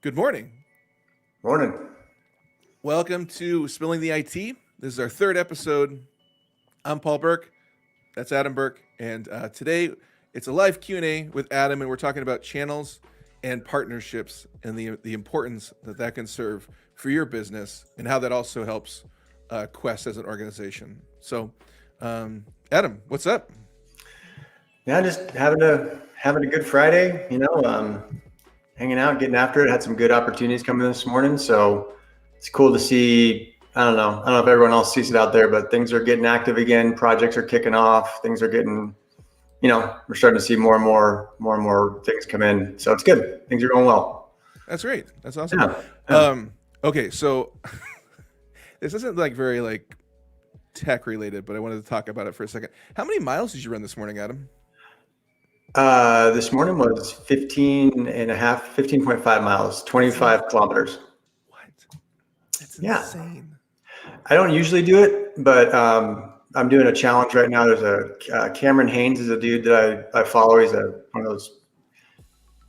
Good morning. Morning. Welcome to Spilling the IT. This is our third episode. I'm Paul Burke. That's Adam Burke. And today it's a live Q&A with Adam, and we're talking about channels and partnerships and the importance that can serve for your business and how that also helps Quest as an organization. So, Adam, what's up? Yeah, just having a good Friday. Hanging out, getting after it. Had some good opportunities coming this morning, so it's cool to see. I don't know if everyone else sees it out there, but things are getting active again. Projects are kicking off. Things are getting, we're starting to see more and more things come in. So it's good. Things are going well. That's great. That's awesome. Yeah. Okay, so this isn't like very like tech related, but I wanted to talk about it for a second. How many miles did you run this morning, Adam? This morning was 15.5 miles, 25 kilometers. What? That's Yeah. insane. I don't usually do it, but I'm doing a challenge right now. There's a Cameron Haynes is a dude that I follow. He's one of those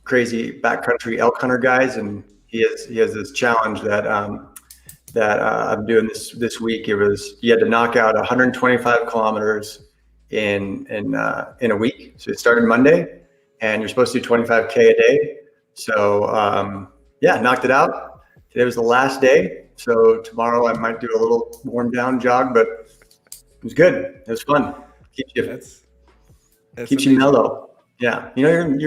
crazy backcountry elk hunter guys, and he has this challenge that I'm doing this week. He had to knock out 125 kilometers in a week. So it started Monday, and you're supposed to do 25K a day. So yeah, knocked it out. Today was the last day. So tomorrow I might do a little warm down jog, but it was good. It was fun. Keeps That's you mellow. Yeah, you're in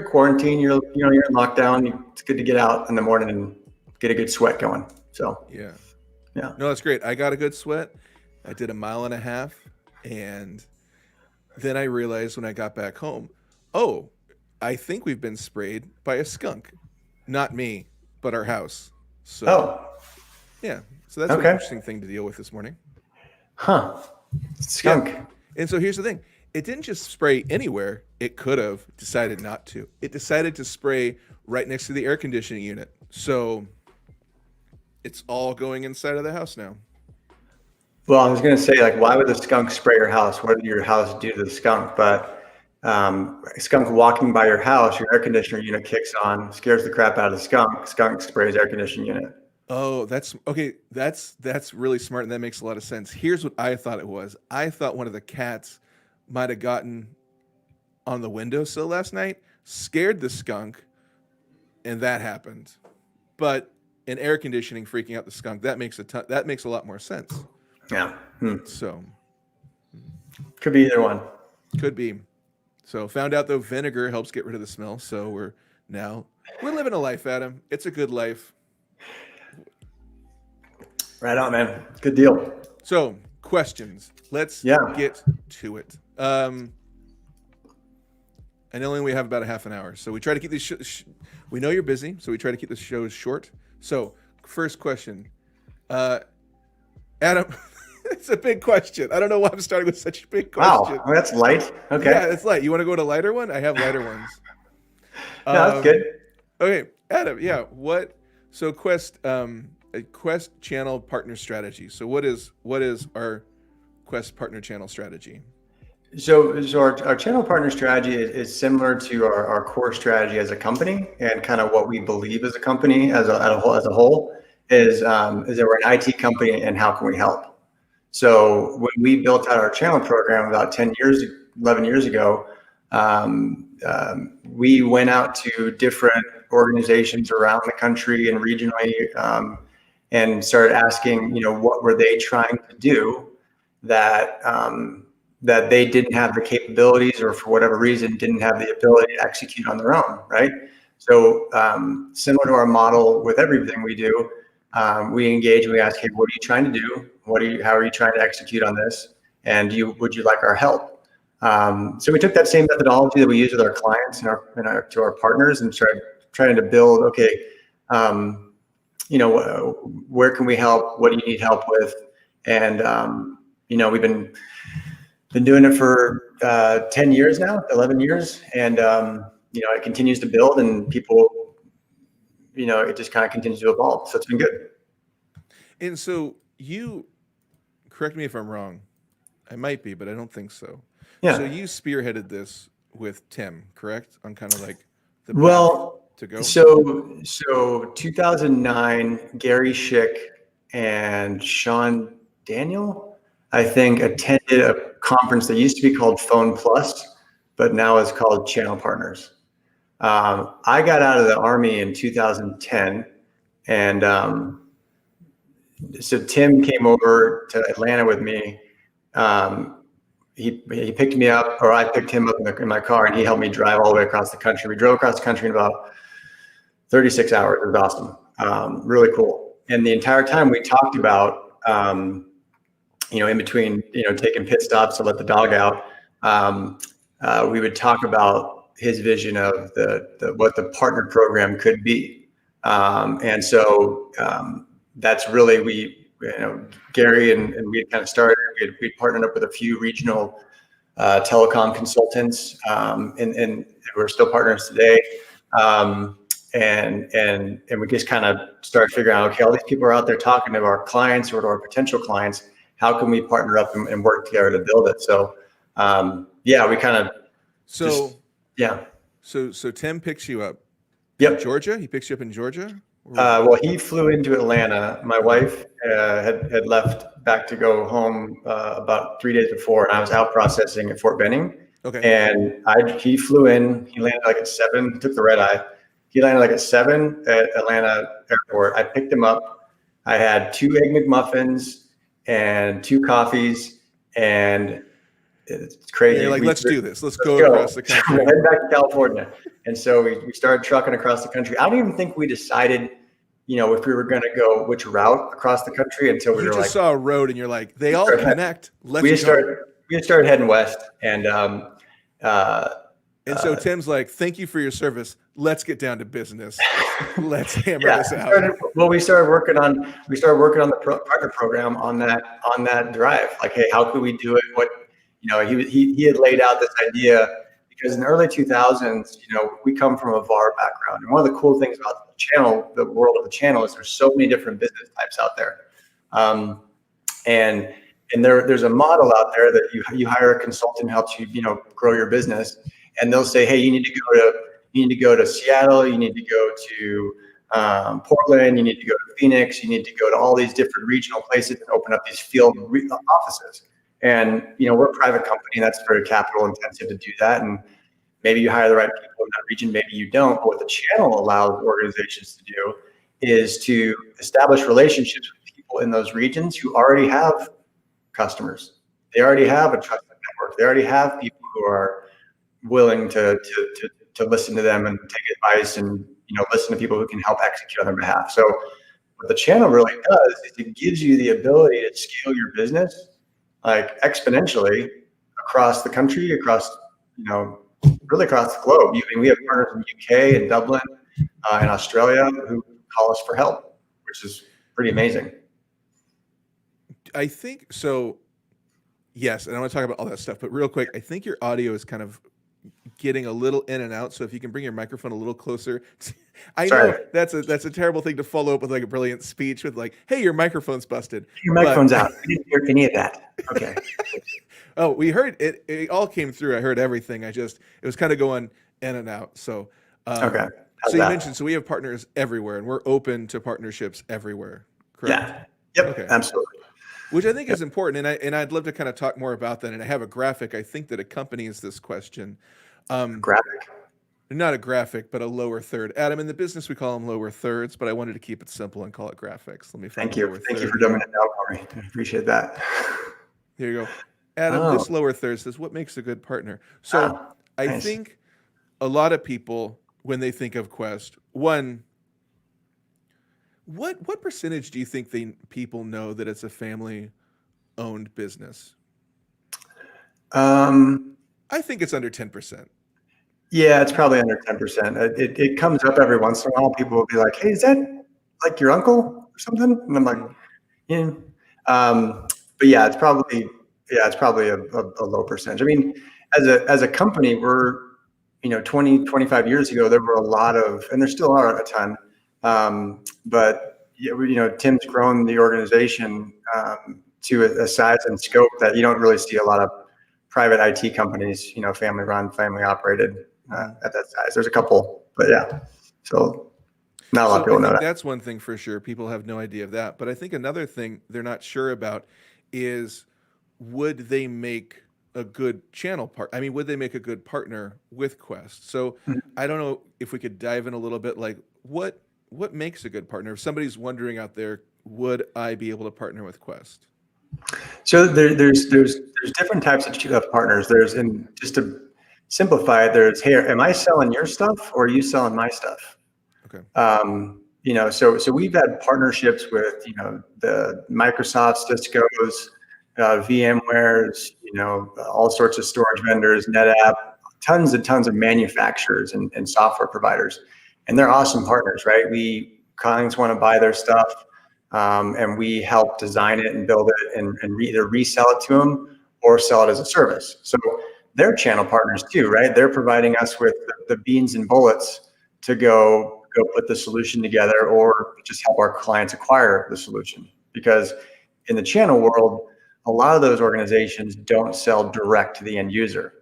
quarantine. You're in lockdown. It's good to get out in the morning and get a good sweat going. So yeah. yeah. No, that's great. I got a good sweat. I did a mile and a half, and then I realized when I got back home, oh, I think we've been sprayed by a skunk. Not me, but our house. So Oh, yeah. So that's an okay. interesting thing to deal with this morning. Huh. Yeah. Skunk. And so here's the thing. It didn't just spray anywhere. It could have decided not to. It decided to spray right next to the air conditioning unit. So it's all going inside of the house now. Well, I was going to say, like, why would the skunk spray your house? What did your house do to the skunk? But a skunk walking by your house, your air conditioner unit kicks on, scares the crap out of the skunk. Skunk sprays air conditioning unit. Oh, that's okay. That's really smart, and that makes a lot of sense. Here's what I thought it was. I thought one of the cats might have gotten on the windowsill last night, scared the skunk, and that happened. But an air conditioning freaking out the skunk, that makes a lot more sense. Yeah. So Could be either one. could be. So found out though vinegar helps get rid of the smell. So we're living a life, Adam. It's a good life. Right on, man. Good deal. So questions. Let's Yeah. get to it. I know we have about a half an hour, so we try to keep these. We know you're busy, so we try to keep the shows short. So first question, Adam. It's a big question. I don't know why I'm starting with such a big question. Wow. That's light. Okay. Yeah, it's light. You want to go to lighter one? I have lighter ones. No, that's good. Okay, Adam. Yeah. What? So Quest, a Quest channel partner strategy. So what is our Quest partner channel strategy? So our channel partner strategy is similar to our core strategy as a company, and kind of what we believe as a company as a whole is that we're an IT company, and how can we help? So when we built out our channel program about 11 years ago, we went out to different organizations around the country and regionally, and started asking, what were they trying to do that that they didn't have the capabilities, or for whatever reason didn't have the ability to execute on their own, right? So similar to our model with everything we do, we engage and we ask, hey, what are you trying to do? How are you trying to execute on this? And would you like our help? So we took that same methodology that we use with our clients and to our partners, and started trying to build, okay, where can we help? What do you need help with? And we've been doing it for 10 years now, 11 years, and it continues to build, and people, it just kind of continues to evolve. So it's been good. And so you, correct me if I'm wrong. I might be, but I don't think so. Yeah. So you spearheaded this with Tim, correct? On kind of like the Well, to go? So 2009, Gary Schick and Sean Daniel, I think, attended a conference that used to be called Phone Plus, but now is called Channel Partners. I got out of the Army in 2010, and so Tim came over to Atlanta with me. He picked me up, or I picked him up in my car, and he helped me drive all the way across the country. We drove across the country in about 36 hours. It was awesome. Really cool. And the entire time we talked about, in between, taking pit stops to let the dog out, we would talk about his vision of what the partner program could be. And so that's really, Gary and we had kind of started, we'd partnered up with a few regional telecom consultants, and we're still partners today. And we just kind of started figuring out, okay, all these people are out there talking to our clients or to our potential clients. How can we partner up and work together to build it? So, we kind of. So Tim picks you up. Yep. In Georgia? He picks you up in Georgia? Well, he flew into Atlanta. My wife had left back to go home about 3 days before, and I was out processing at Fort Benning. Okay. And he flew in. He landed like at 7. Took the red eye. He landed like at 7 at Atlanta Airport. I picked him up. I had 2 Egg McMuffins and 2 coffees, and it's crazy. Yeah, you're like, let's do this. Let's go across the country. We're heading back to California. And so we started trucking across the country. I don't even think we decided, if we were going to go which route across the country until we were like. You just saw a road and you're like, they all connect. Let's go. We started heading west. And so Tim's like, thank you for your service. Let's get down to business. Let's hammer this out. We started working on the partner program on that drive. Like, hey, how could we do it? What, he had laid out this idea, because in the early 2000s, we come from a VAR background. And one of the cool things about the world of the channel, is there's so many different business types out there. And there's a model out there that you hire a consultant who helps you, grow your business. And they'll say, hey, you need to go to Seattle, you need to go to Portland, you need to go to Phoenix, you need to go to all these different regional places and open up these field offices. And, we're a private company, that's very capital intensive to do that. And maybe you hire the right people in that region, maybe you don't. But what the channel allows organizations to do is to establish relationships with people in those regions who already have customers. They already have a trusted network. They already have people who are willing to listen to them and take advice, and listen to people who can help execute on their behalf. So what the channel really does is it gives you the ability to scale your business like exponentially across the country, really across the globe. We have partners in the UK and Dublin and Australia who call us for help, which is pretty amazing. I think so. Yes, and I want to talk about all that stuff, but real quick, I think your audio is kind of getting a little in and out. So if you can bring your microphone a little closer. I know that's a terrible thing to follow up with like a brilliant speech with like, hey, your microphone's busted. Your microphone's out. I didn't hear any of that. Okay. Oh, we heard it. It all came through. I heard everything. It was kind of going in and out. So, okay. So you mentioned, so we have partners everywhere, and we're open to partnerships everywhere. Correct? Yeah. Yep. Okay. Absolutely. Which I think is important, and I'd love to kind of talk more about that. And I have a graphic, I think, that accompanies this question. Graphic? Not a graphic, but a lower third. Adam, in the business, we call them lower thirds, but I wanted to keep it simple and call it graphics. Let me find Thank you for dumbing it down for me. I appreciate that. Here you go. Adam, this lower third says, what makes a good partner? So I think a lot of people, when they think of Quest, one, what percentage do you think people know that it's a family-owned business? I think it's under 10%. Yeah, it's probably under 10%. It comes up every once in a while. People will be like, hey, is that like your uncle or something? And I'm like, yeah. But yeah, it's probably a low percentage. I mean, as a company, we're, 20, 25 years ago, there were a lot of, and there still are a ton. But Tim's grown the organization to a size and scope that you don't really see a lot of private IT companies, family run, family operated at that size. There's a couple, but yeah. So not a lot So of I people know think that. that's one thing for sure. People have no idea of that. But I think another thing they're not sure about is, would they make a good channel part? I mean, would they make a good partner with Quest? So I don't know if we could dive in a little bit, like what makes a good partner? If somebody's wondering out there, would I be able to partner with Quest? So there's different types of partners. There's, and just to simplify it, there's, hey, am I selling your stuff or are you selling my stuff? Okay. So we've had partnerships with, the Microsoft, Cisco's, VMware's, all sorts of storage vendors, NetApp, tons and tons of manufacturers and software providers, and they're awesome partners, right? Clients want to buy their stuff, and we help design it and build it and either resell it to them or sell it as a service. So they're channel partners too, right? They're providing us with the beans and bullets to go put the solution together, or just help our clients acquire the solution. Because in the channel world, a lot of those organizations don't sell direct to the end user.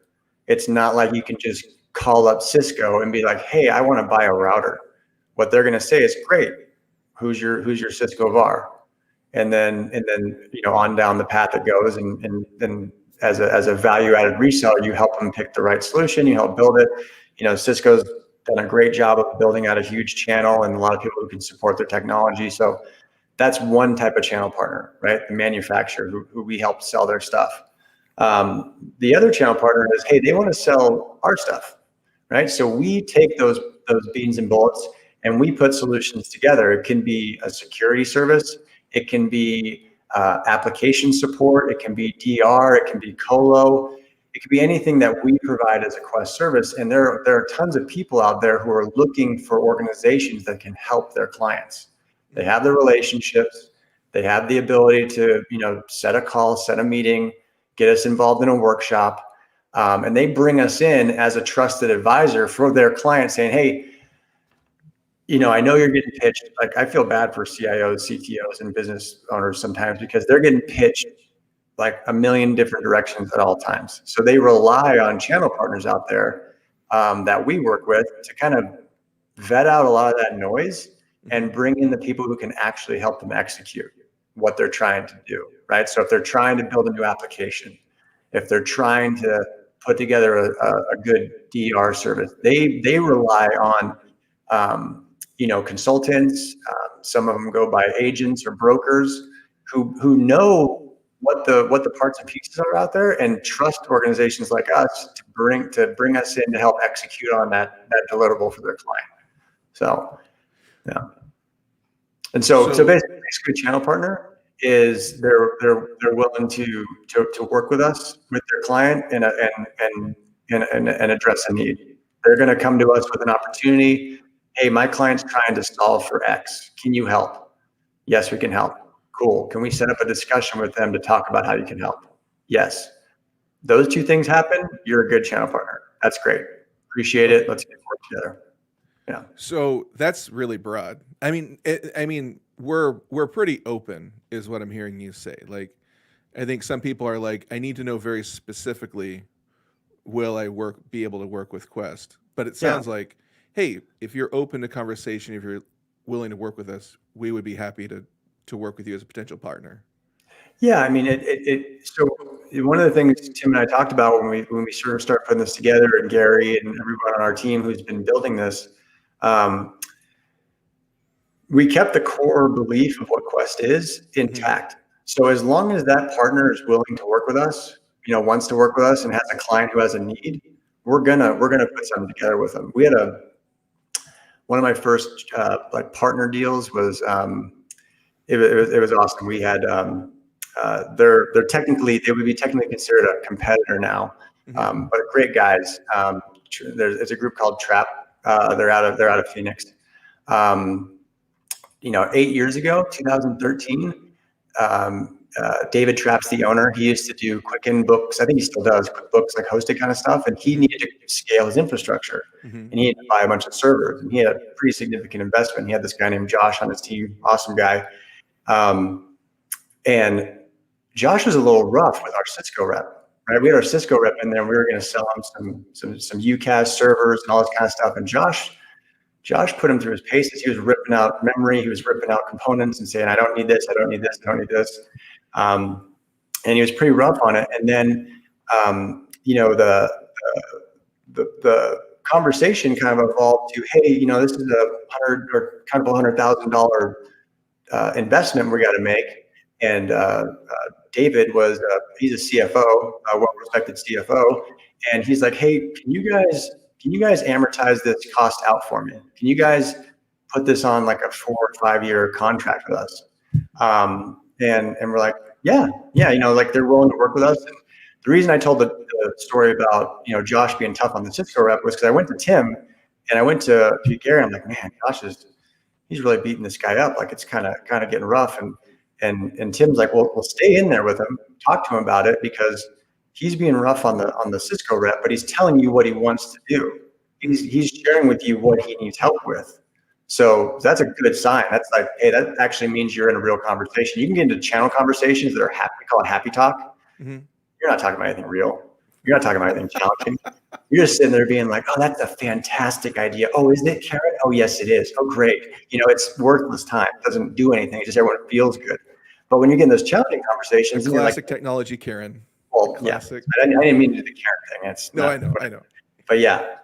It's not like you can just call up Cisco and be like, hey, I want to buy a router. What they're going to say is, great, who's your Cisco VAR? And then on down the path it goes, and then as a value added reseller, you help them pick the right solution, you help build it. Cisco's done a great job of building out a huge channel and a lot of people who can support their technology. So that's one type of channel partner, right? The manufacturer who we help sell their stuff. The other channel partner is, hey, they want to sell our stuff, right? So we take those beans and bullets and we put solutions together. It can be a security service, it can be application support, it can be DR, it can be colo. It could be anything that we provide as a Quest service. And there are tons of people out there who are looking for organizations that can help their clients. They have the relationships, they have the ability to, set a call, set a meeting, get us involved in a workshop. And they bring us in as a trusted advisor for their client, saying, hey, I know you're getting pitched. Like, I feel bad for CIOs, CTOs, and business owners sometimes, because they're getting pitched like a million different directions at all times. So they rely on channel partners out there that we work with to kind of vet out a lot of that noise and bring in the people who can actually help them execute what they're trying to do, right? So if they're trying to build a new application, if they're trying to put together a good DR service, they rely on consultants. Some of them go by agents or brokers who know what the parts and pieces are out there, and trust organizations like us to bring us in to help execute on that deliverable for their client. So, yeah. And so basically channel partner is they're willing to work with us, with their client, and address a need. They're going to come to us with an opportunity. Hey, my client's trying to solve for X. Can you help? Yes, we can help. Cool. Can we set up a discussion with them to talk about how you can help? Yes. Those two things happen, you're a good channel partner. That's great. Appreciate it. Let's get work together. Yeah. So that's really broad. I mean, we're pretty open, is what I'm hearing you say. Like, I think some people are like, I need to know very specifically, will I be able to work with Quest? But it sounds like, hey, if you're open to conversation, if you're willing to work with us, we would be happy to work with you as a potential partner. Yeah, I mean, so one of the things Tim and I talked about when we sort of start putting this together, and Gary and everyone on our team who's been building this, we kept the core belief of what Quest is intact. So as long as that partner is willing to work with us, wants to work with us, and has a client who has a need, we're gonna put something together with them. We had one of my first partner deals was it was awesome. We had they would be technically considered a competitor now, but great guys. There's a group called Trap. They're out of Phoenix. 8 years ago, 2013, David Trapp's the owner. He used to do Quicken Books. I think he still does QuickBooks, like hosted kind of stuff. And he needed to scale his infrastructure, and he had to buy a bunch of servers. And he had a pretty significant investment. He had this guy named Josh on his team, awesome guy. And Josh was a little rough with our Cisco rep, right? We had our Cisco rep in there, and we were going to sell him some UCaaS servers and all this kind of stuff. And Josh Josh put him through his paces. He was ripping out memory. He was ripping out components and saying, I don't need this. I don't need this. I don't need this. And he was pretty rough on it. And then, the conversation kind of evolved to, hey, this is $100,000 investment we got to make. And David he's a CFO, a well-respected CFO, and he's like, hey, can you guys amortize this cost out for me? Can you guys put this on like a 4 or 5 year contract with us? And we're like, yeah, like they're willing to work with us. And the reason I told the story about Josh being tough on the Cisco rep was because I went to Tim and I went to Gary. I'm like, man, Josh he's really beating this guy up. Like it's kind of getting rough. And Tim's like, well, stay in there with him, talk to him about it, because he's being rough on the Cisco rep, but he's telling you what he wants to do. He's sharing with you what he needs help with. So that's a good sign. That's like, hey, that actually means you're in a real conversation. You can get into channel conversations that are we call it happy talk. Mm-hmm. You're not talking about anything real. You're not talking about anything challenging. You're just sitting there being like, oh, that's a fantastic idea. Oh, is it, Karen? Oh, yes, it is. Oh, great. It's worthless time. It doesn't do anything. It's just everyone feels good. But when you get in those challenging conversations, the classic technology, Karen. Well, classic. Yeah. I didn't mean to do the Karen thing. I know. But yeah.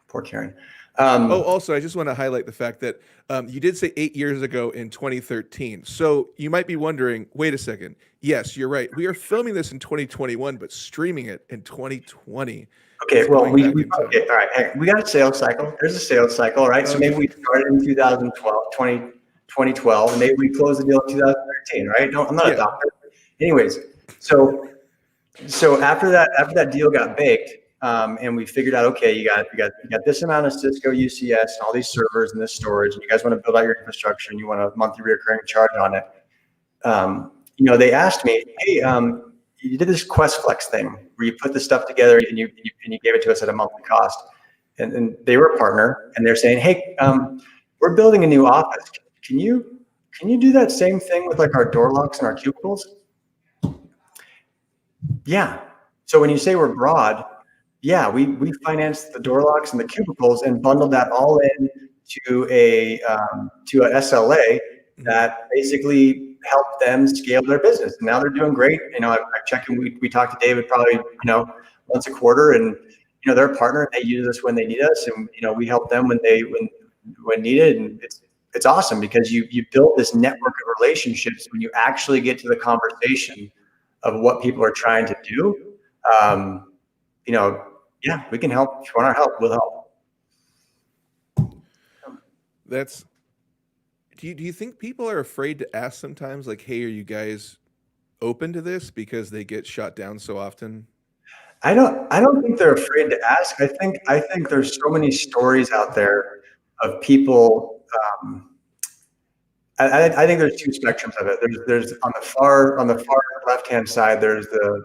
Poor Karen. Also, I just want to highlight the fact that you did say 8 years ago in 2013. So you might be wondering, wait a second. Yes, you're right. We are filming this in 2021, but streaming it in 2020. Okay, well, all right. We got a sales cycle. There's a sales cycle, right? Okay. So maybe we started in 2012, and maybe we closed the deal in 2013, right? No, I'm not a doctor. Anyways, so after that deal got baked, and we figured out, okay, you got this amount of Cisco UCS and all these servers and this storage, and you guys want to build out your infrastructure and you want a monthly recurring charge on it. They asked me, hey, you did this QuestFlex thing where you put the stuff together and you gave it to us at a monthly cost. And they were a partner, and they're saying, hey, we're building a new office. Can you do that same thing with like our door locks and our cubicles? Yeah. So when you say we're broad, yeah, we financed the door locks and the cubicles and bundled that all in to a SLA that basically helped them scale their business. And now they're doing great. I check in. We talk to David probably once a quarter, and they're a partner. They use us when they need us, and we help them when needed. And it's awesome because you build this network of relationships when you actually get to the conversation of what people are trying to do. Yeah, we can help. If you want our help, we'll help. Do you think people are afraid to ask sometimes, like, hey, are you guys open to this, because they get shot down so often? I don't think they're afraid to ask. I think there's so many stories out there of people. I think there's two spectrums of it. There's on the far left hand side. There's the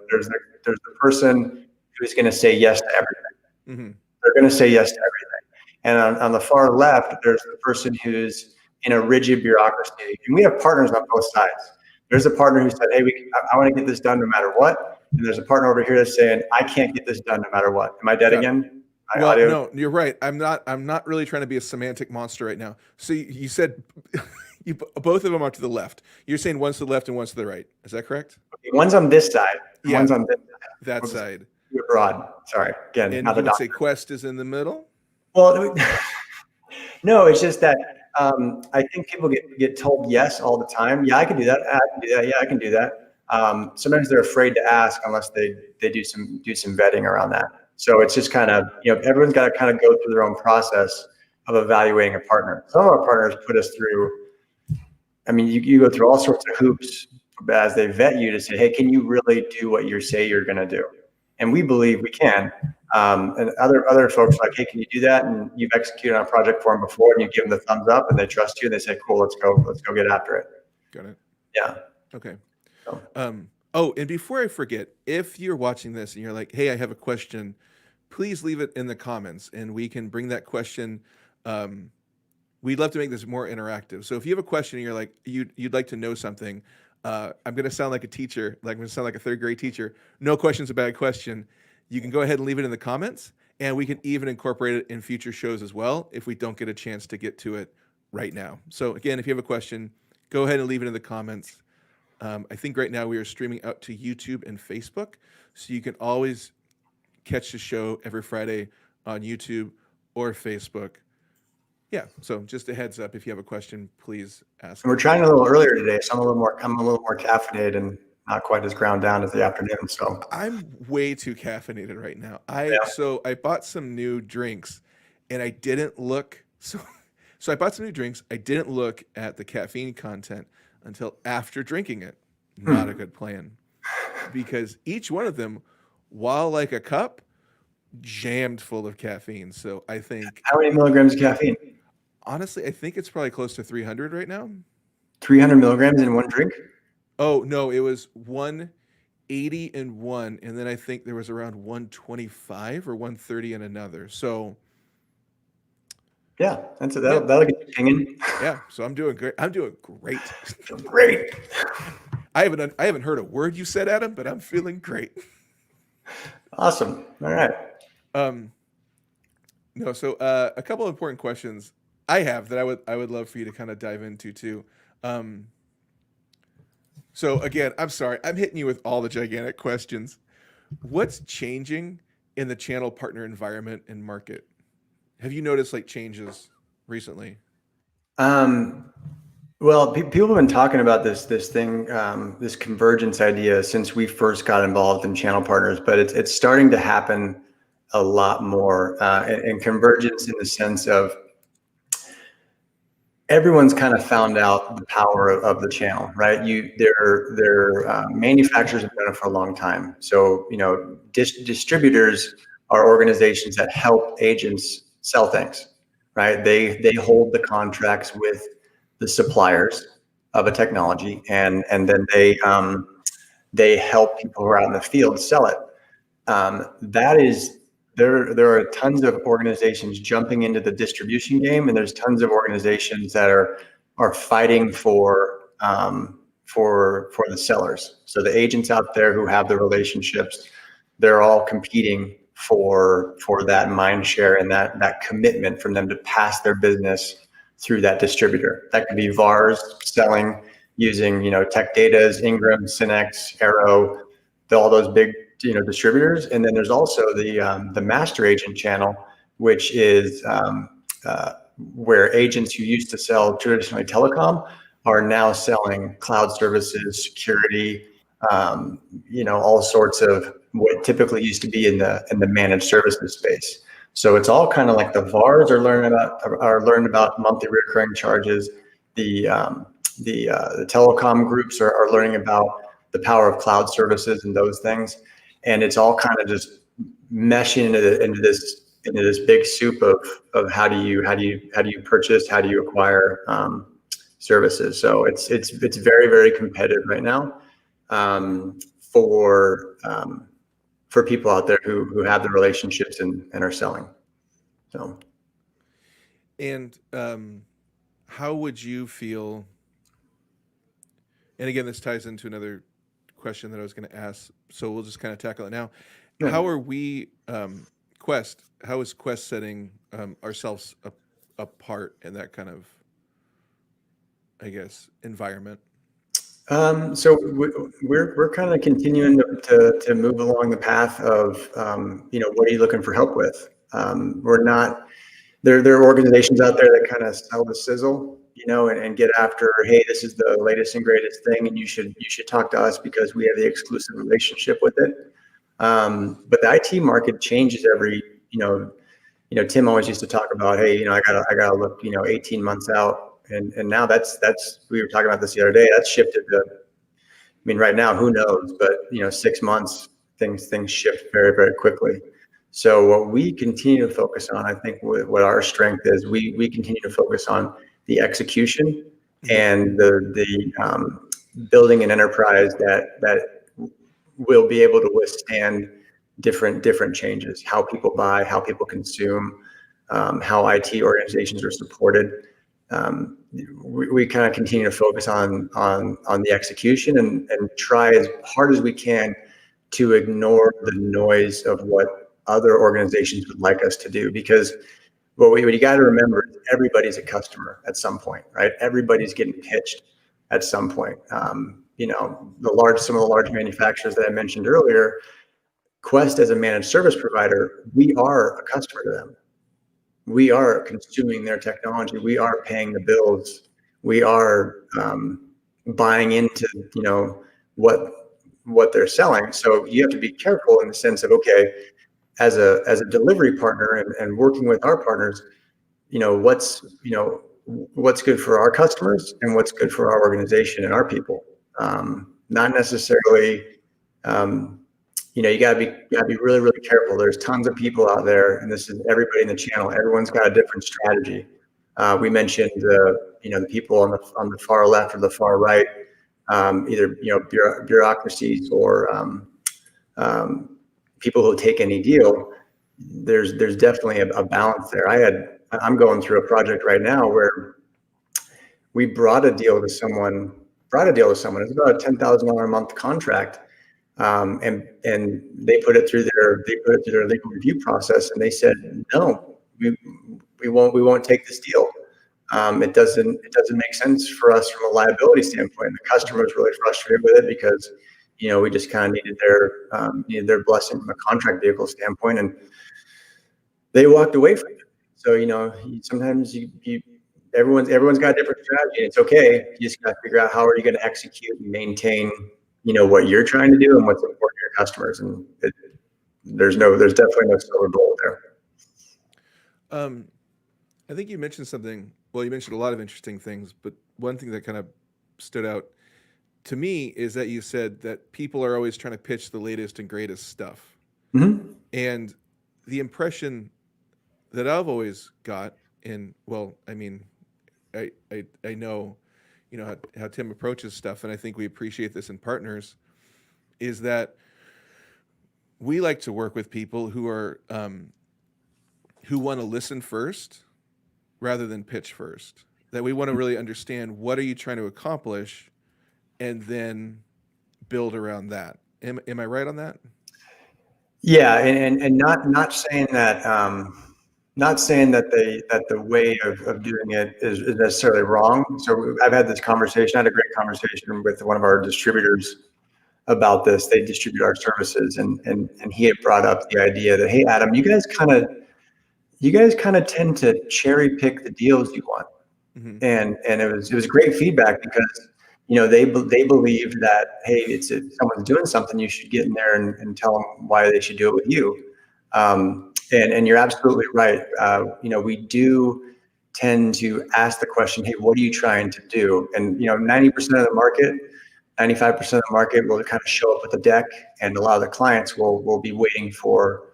person who's going to say yes to everything. Mm-hmm. They're going to say yes to everything. And on the far left, there's the person who's in a rigid bureaucracy. And we have partners on both sides. There's a partner who said, hey, I want to get this done no matter what. And there's a partner over here that's saying, I can't get this done no matter what. Am I dead again? Well, no, you're right. I'm not really trying to be a semantic monster right now. So you said both of them are to the left. You're saying one's to the left and one's to the right. Is that correct? Okay, one's on this side. Yeah. One's on this side. That side. You're broad. Sorry. Again, and you would say Quest is in the middle? Well, no, it's just that I think people get told yes all the time. Yeah, I can do that. I can do that. Yeah, I can do that. Sometimes they're afraid to ask unless they do some vetting around that. So it's just kind of, everyone's got to kind of go through their own process of evaluating a partner. Some of our partners put us through, you go through all sorts of hoops as they vet you to say, hey, can you really do what you say you're going to do? And we believe we can. And other folks are like, hey, can you do that? And you've executed on a project for them before, and you give them the thumbs up, and they trust you, and they say, cool, let's go get after it. Got it. Yeah. Okay. So. And before I forget, if you're watching this and you're like, hey, I have a question, please leave it in the comments, and we can bring that question. We'd love to make this more interactive. So if you have a question and you're like, you'd like to know something, I'm going to sound like a teacher, like I'm going to sound like a third grade teacher. No question's a bad question. You can go ahead and leave it in the comments, And we can even incorporate it in future shows as well if we don't get a chance to get to it right now. So again, if you have a question, go ahead and leave it in the comments. I think right now we are streaming out to YouTube and Facebook, so you can always catch the show every Friday on YouTube or Facebook. Yeah, so just a heads up, if you have a question, please ask. And we're trying a little earlier today, so I'm a little more caffeinated and not quite as ground down as the afternoon. So I'm way too caffeinated right now. yeah. So I bought some new drinks, and I didn't look. So I bought some new drinks. I didn't look at the caffeine content until after drinking it. Not a good plan, because each one of them, while like a cup, jammed full of caffeine. So I think, How many milligrams of caffeine? honestly, I think it's probably close to 300 right now. 300 milligrams in one drink? Oh no, it was 180 in one, and then I think there was around 125 or 130 in another. So Yeah, that'll get you pinging. yeah, so I'm doing great. I'm doing great. Great. I haven't heard a word you said, Adam, but I'm feeling great. Awesome. All right. No, so a couple of important questions I have that I would love for you to kind of dive into too. So again, I'm sorry, I'm hitting you with all the gigantic questions. What's changing in the channel partner environment and market? Have you noticed like changes recently? Well, people have been talking about this thing, this convergence idea since we first got involved in channel partners, but it's starting to happen a lot more. And convergence in the sense of everyone's kind of found out the power of the channel, right? Their manufacturers have done it for a long time. So distributors are organizations that help agents sell things, right? They hold the contracts with the suppliers of a technology, and then they help people who are out in the field sell it. There are tons of organizations jumping into the distribution game, and there's tons of organizations that are fighting for the sellers. So the agents out there who have the relationships, they're all competing for that mind share and that commitment from them to pass their business through that distributor. That could be VARs selling using Tech Data's, Ingram, Synex, Arrow, all those big distributors. And then there's also the master agent channel, which is where agents who used to sell traditionally telecom are now selling cloud services, security, all sorts of what typically used to be in the managed services space. So it's all kind of like the VARs are learning about monthly recurring charges. The telecom groups are learning about the power of cloud services and those things, and it's all kind of just meshing into this big soup of how do you purchase, how do you acquire services. So it's very, very competitive right now for people out there who have the relationships and are selling. So, and how would you feel? And again, this ties into another question that I was going to ask, so we'll just kind of tackle it now. Yeah. How are we, Quest? How is Quest setting ourselves apart in that kind of, I guess, environment? So we're kind of continuing to move along the path of what are you looking for help with? We're not there are organizations out there that kind of sell the sizzle, and get after, hey, this is the latest and greatest thing, and you should talk to us because we have the exclusive relationship with it. But the IT market changes every, Tim always used to talk about, hey, I gotta look, 18 months out. And now that's we were talking about this the other day. That's shifted to, right now, who knows? But 6 months, things shift very, very quickly. So what we continue to focus on, I think, what our strength is, we continue to focus on the execution and the building an enterprise that will be able to withstand different changes, how people buy, how people consume, how IT organizations are supported. We kind of continue to focus on the execution and try as hard as we can to ignore the noise of what other organizations would like us to do. Because what you got to remember is everybody's a customer at some point, right? Everybody's getting pitched at some point. Some of the large manufacturers that I mentioned earlier, Quest as a managed service provider, we are a customer to them. We are consuming their technology. We are paying the bills. We are buying into what they're selling. So you have to be careful in the sense of, okay, as a delivery partner and working with our partners, what's good for our customers and what's good for our organization and our people. Not necessarily, you gotta be really, really careful. There's tons of people out there, and this is everybody in the channel. Everyone's got a different strategy. We mentioned the people on the far left or the far right, either bureaucracies or people who take any deal. There's definitely a balance there. I'm going through a project right now where we brought a deal to someone. It's about a $10,000 a month contract, and they put it through their legal review process, and they said no, we won't take this deal. It doesn't make sense for us from a liability standpoint. The customer was really frustrated with it because we just kind of needed their blessing from a contract vehicle standpoint, and they walked away from it. So sometimes everyone's got a different strategy, and it's okay. You just got to figure out how are you going to execute and maintain what you're trying to do and what's important to your customers. And there's definitely no silver bullet there. I think you mentioned something. Well, you mentioned a lot of interesting things, but one thing that kind of stood out to me is that you said that people are always trying to pitch the latest and greatest stuff. Mm-hmm. And the impression that I've always got, and I know, how Tim approaches stuff, and I think we appreciate this in partners, is that we like to work with people who are who want to listen first rather than pitch first. That we want to really understand what are you trying to accomplish, and then build around that. Am I right on that? Yeah, and not saying that the way of doing it is necessarily wrong. So I've had this conversation. I had a great conversation with one of our distributors about this. They distribute our services, and he had brought up the idea that, hey, Adam, you guys kind of tend to cherry pick the deals you want. Mm-hmm. And it was great feedback because they believe that, hey, if someone's doing something, you should get in there and tell them why they should do it with you. And you're absolutely right. We do tend to ask the question, hey, what are you trying to do? And 90% of the market, 95% of the market will kind of show up with a deck, and a lot of the clients will be waiting for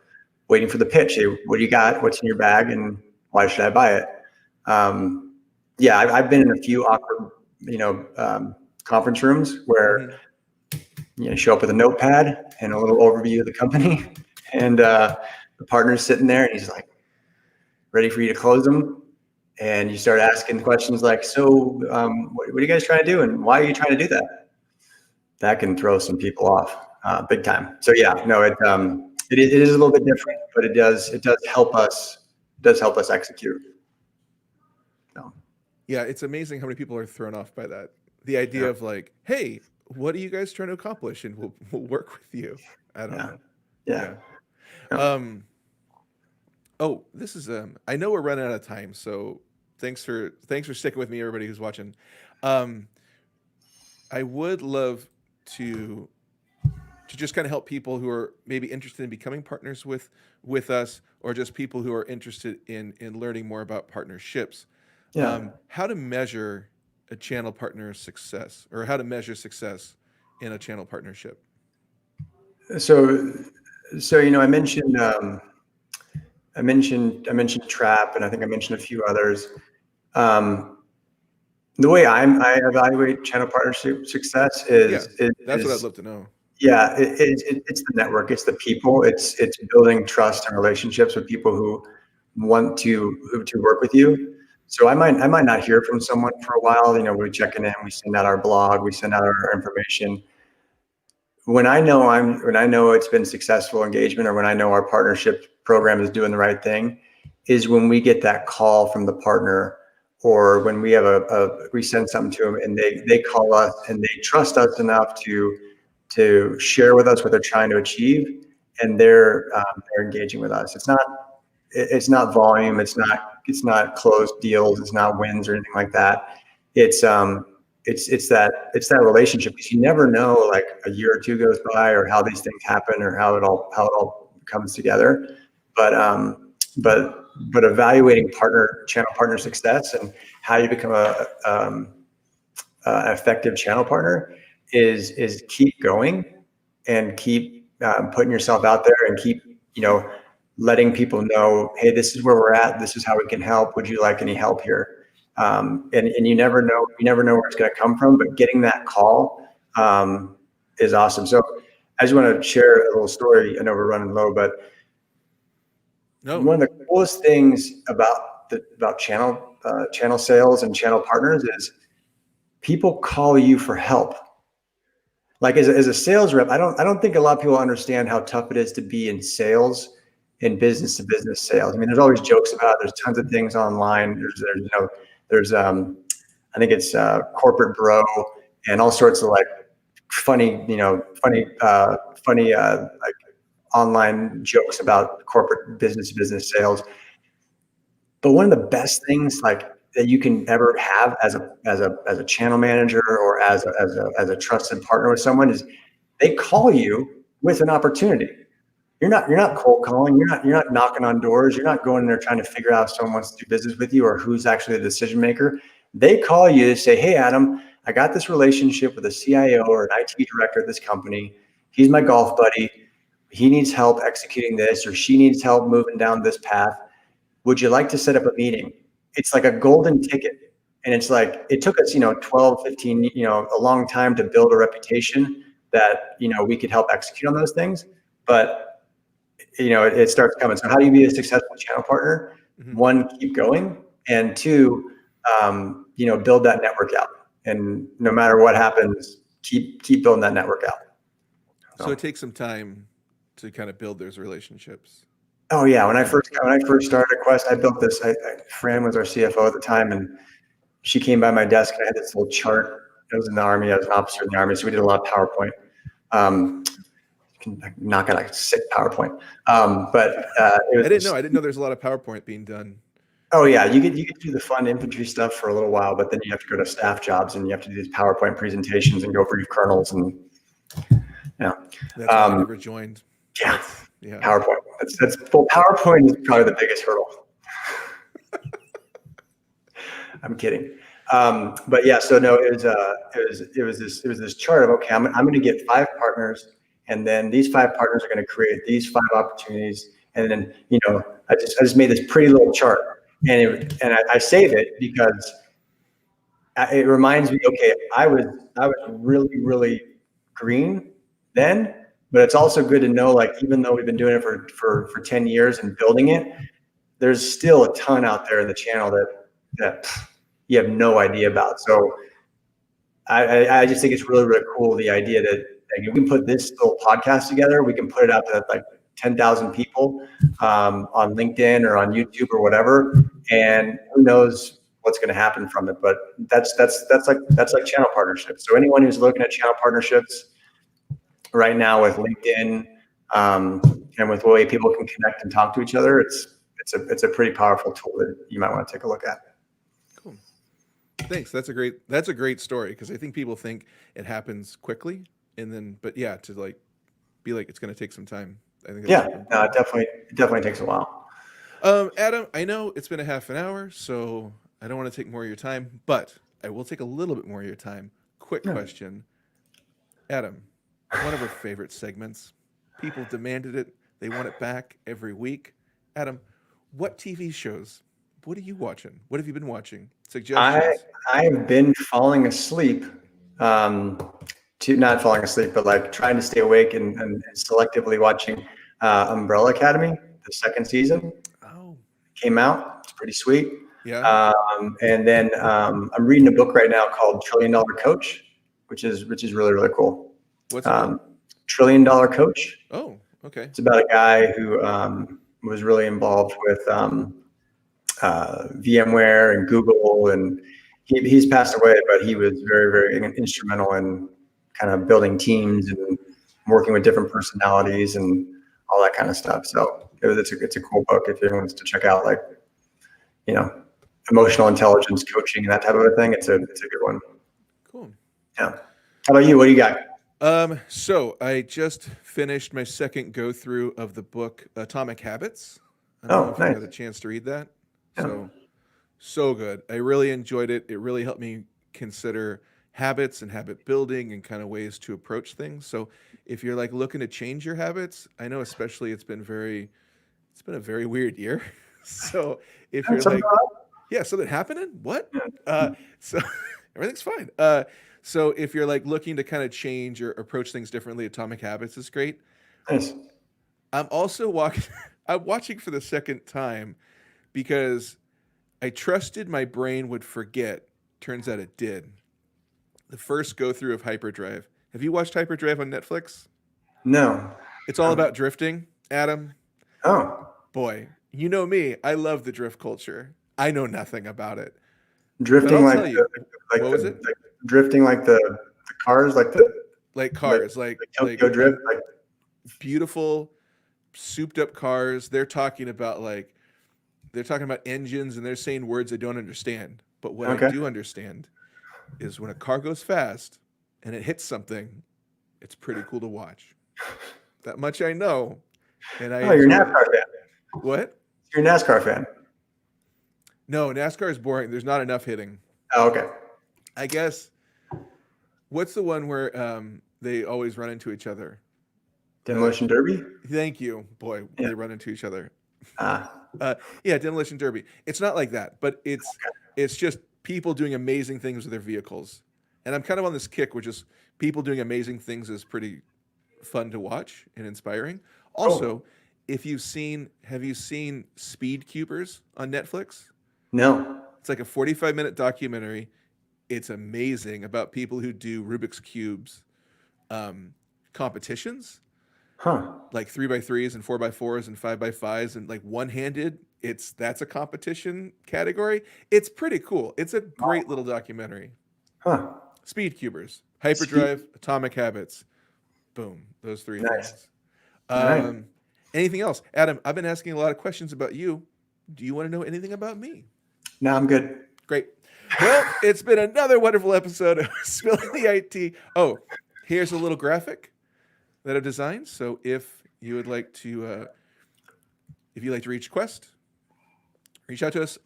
the pitch. Hey, what do you got? What's in your bag? And why should I buy it? I've been in a few awkward, conference rooms where you show up with a notepad and a little overview of the company, and the partner's sitting there, and he's like, ready for you to close them. And you start asking questions like, so what are you guys trying to do, and why are you trying to do that? That can throw some people off big time. So it is a little bit different, but it does help us execute. So. Yeah, it's amazing how many people are thrown off by that. The idea of like, hey, what are you guys trying to accomplish, and we'll work with you. I don't know. Yeah. Oh, this is I know we're running out of time, so thanks for sticking with me, everybody who's watching. I would love to just kind of help people who are maybe interested in becoming partners with us, or just people who are interested in learning more about partnerships. Yeah. How to measure a channel partner success, or how to measure success in a channel partnership. So I mentioned Trap, and I think I mentioned a few others. The way I evaluate channel partnership success is that's what I'd love to know. Yeah, it's the network, it's the people, it's building trust and relationships with people who want to work with you. So I might not hear from someone for a while. We're checking in, we send out our blog, we send out our information. when I know it's been successful engagement, or when I know our partnership program is doing the right thing, is when we get that call from the partner, or when we have we send something to them and they call us and they trust us enough to share with us what they're trying to achieve, and they're engaging with us. It's not volume. It's not closed deals. It's not wins or anything like that. It's that relationship, because you never know, like a year or two goes by, or how these things happen, or how it all comes together. But evaluating channel partner success and how you become an effective channel partner is keep going and keep putting yourself out there, and keep letting people know, hey, this is where we're at. This is how we can help. Would you like any help here? And you never know where it's going to come from, but getting that call is awesome. So I just want to share a little story. I know we're running low, but one of the coolest things about channel sales and channel partners is people call you for help. Like as a sales rep, I don't think a lot of people understand how tough it is to be in sales, in business to business sales. I mean, there's always jokes about it. There's tons of things online. There's I think it's corporate bro and all sorts of like funny like online jokes about corporate business to business sales. But one of the best things like that you can ever have as a channel manager, or as a trusted partner with someone, is they call you with an opportunity. You're not cold calling. You're not knocking on doors. You're not going there trying to figure out if someone wants to do business with you or who's actually the decision maker. They call you to say, hey, Adam, I got this relationship with a CIO or an IT director at this company. He's my golf buddy. He needs help executing this, or she needs help moving down this path. Would you like to set up a meeting? It's like a golden ticket. And it's like, it took us, 12, 15, a long time to build a reputation that, we could help execute on those things. But it starts coming. So how do you be a successful channel partner? Mm-hmm. One, keep going, and two, build that network out. And no matter what happens, keep building that network out. So it takes some time to kind of build those relationships. Oh yeah, when I first started at Quest, I built this. Fran was our CFO at the time, and she came by my desk, and I had this little chart. I was in the Army. I was an officer in the Army, so we did a lot of PowerPoint. Not gonna sick PowerPoint, but I didn't know there's a lot of PowerPoint being done. Oh yeah, you could do the fun infantry stuff for a little while, but then you have to go to staff jobs and you have to do these PowerPoint presentations and go brief colonels, and That's why I never joined. Yeah. PowerPoint. PowerPoint is probably the biggest hurdle. I'm kidding. But yeah, so no, it was this chart of, okay, I'm going to get 5 partners, and then these 5 partners are going to create these 5 opportunities, and then I just made this pretty little chart, and I save it because it reminds me, okay, I was really, really green then, but it's also good to know, like, even though we've been doing it for 10 years and building it, there's still a ton out there in the channel that you have no idea about. So I just think it's really, really cool, the idea that we can put this little podcast together. We can put it out to like 10,000 people on LinkedIn or on YouTube or whatever, and who knows what's going to happen from it. But that's like channel partnerships. So anyone who's looking at channel partnerships right now with LinkedIn and with the way people can connect and talk to each other, it's a pretty powerful tool that you might want to take a look at. Cool. Thanks. That's a great story, because I think people think it happens quickly, and then, but yeah, to like be like, it's going to take some time. I think. It definitely takes a while. Adam, I know it's been a half an hour, so I don't want to take more of your time, but I will take a little bit more of your time. Quick question, Adam. One of our favorite segments. People demanded it. They want it back every week. Adam, what TV shows? What are you watching? What have you been watching? Suggestions? I've been falling asleep. Not falling asleep, but like trying to stay awake and selectively watching Umbrella Academy. The 2nd season came out. It's pretty sweet. Yeah. And then I'm reading a book right now called $1 Trillion Coach, which is really, really cool. What's it called? Trillion Dollar Coach. Oh, okay. It's about a guy who was really involved with VMware and Google, and he's passed away, but he was very, very instrumental in kind of building teams and working with different personalities and all that kind of stuff. So it's a cool book if anyone wants to check out, like, emotional intelligence coaching and that type of a thing. It's a good one. Cool. Yeah. How about you? What do you got? So I just finished my second go through of the book Atomic Habits. I don't know if you had a chance to read that. Yeah. So good. I really enjoyed it. It really helped me consider habits and habit building and kind of ways to approach things. So if you're like looking to change your habits, I know especially it's been a very weird year. So if you're like, yeah, something happening? What? So everything's fine. So if you're like looking to kind of change or approach things differently, Atomic Habits is great. Nice. I'm also I'm watching for the second time because I trusted my brain would forget. Turns out it did. The first go through of Hyperdrive. Have you watched Hyperdrive on Netflix? No. It's all about drifting, Adam. Oh. Boy, you know me. I love the drift culture. I know nothing about it. Drifting like what was it? Like drifting like the cars, like cars, like Tokyo Drift, like beautiful, souped up cars. They're talking about engines, and they're saying words I don't understand. But what I do understand is when a car goes fast and it hits something, it's pretty cool to watch. That much I know. And you're a NASCAR fan. What? You're a NASCAR fan. No, NASCAR is boring. There's not enough hitting. Oh, okay. I guess. What's the one where they always run into each other? Demolition Derby? Thank you. Boy, yeah. They run into each other. Yeah, Demolition Derby. It's not like that, but it's just people doing amazing things with their vehicles. And I'm kind of on this kick, which is people doing amazing things is pretty fun to watch and inspiring. Also, have you seen Speed Cubers on Netflix? No. It's like a 45-minute documentary. It's amazing about people who do Rubik's Cubes competitions. Like 3x3s and 4x4s and 5x5s and like one-handed. That's a competition category. It's pretty cool. It's a great little documentary. Speed Cubers, Hyperdrive, Atomic Habits. Boom. Those three things. Anything else? Adam, I've been asking a lot of questions about you. Do you want to know anything about me? No, I'm good. Great. Well, it's been another wonderful episode of Spilling the IT. Oh, here's a little graphic that I've designed. So if you would like to, reach Quest, reach out to us,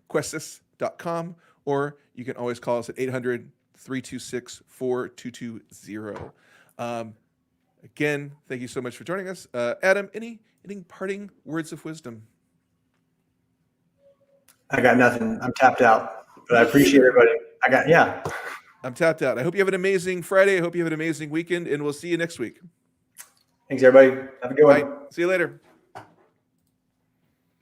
questus.com, or you can always call us at 800-326-4220. Again, thank you so much for joining us. Adam, any parting words of wisdom? I got nothing. I'm tapped out, but I appreciate everybody. I'm tapped out. I hope you have an amazing Friday. I hope you have an amazing weekend, and we'll see you next week. Thanks, everybody. Have a good one. See you later.